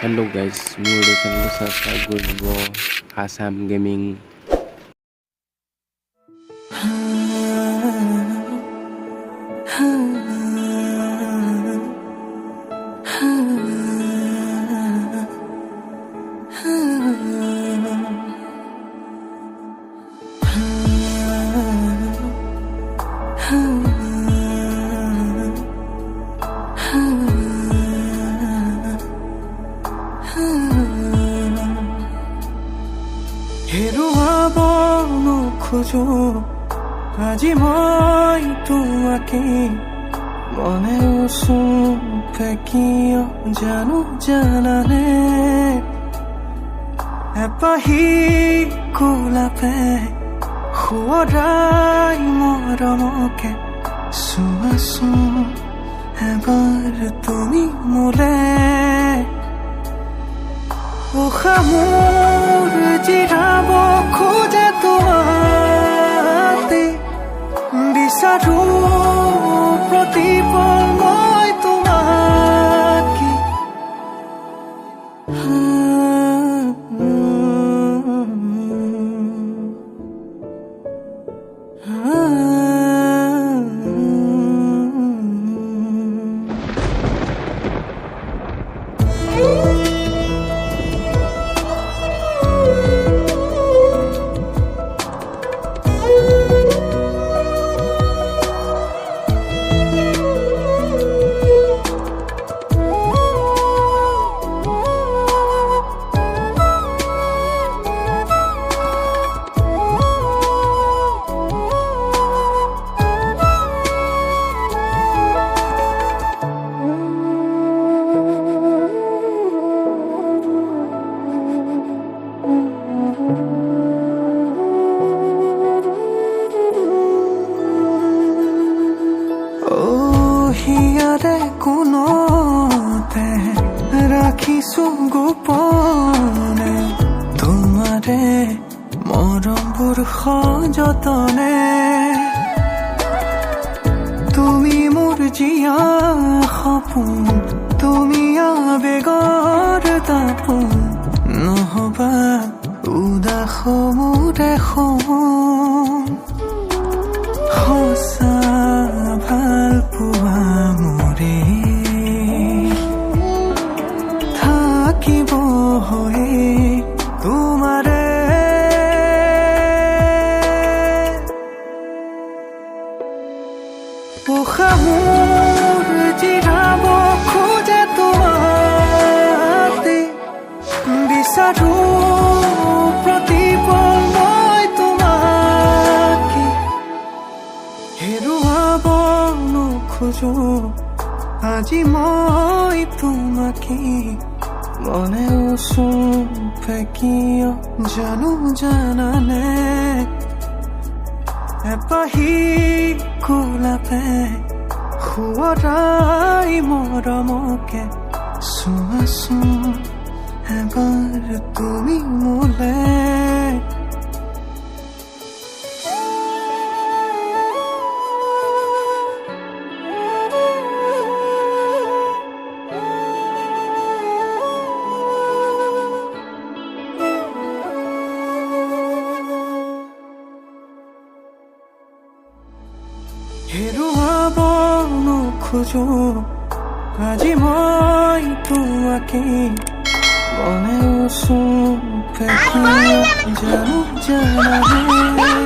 Hello guys, মোৰ channel subscribe কৰি দিব আসাম গেমিং। হেৰুৱাব নোখোজো আজি মই তোমাকে মনে উচুকে কিয় জানো জানানে এপাহি গোলাপে সুৱৰাই মৰমকে চোৱাচোন এবাৰ তুমি মোলে মোৰ জিৰাব খোজে তোমাতে বিচাৰো প্ৰতিপল মই তোমাকে হিয়াৰে কোনতে ৰাখিছো গোপনে তোমাৰে মৰমবোৰ সযতনে তুমি মোৰ জিয়া সপোন তুমি আবেগৰ দাপোন নহবা উদাস মোৰে সপোন সঁচা ভাল পোৱা মোৰে থাকিব হৈ তোমাৰে মোৰ জিৰাব খোজে তোমাতে বিচাৰো প্ৰতিপল মই তোমাকে হেৰুৱাব নোখোজো আজি মই তোমাকে মনে উচুকে কিয় জানো জানানে এপাহি গোলাপে সুৱৰাই মৰমকে চোৱাচোন এবাৰ তুমি মোলে হেৰুৱাব নোখোজো আজি মই তোমাকে মনে উচুকে কিয় জানো জানানে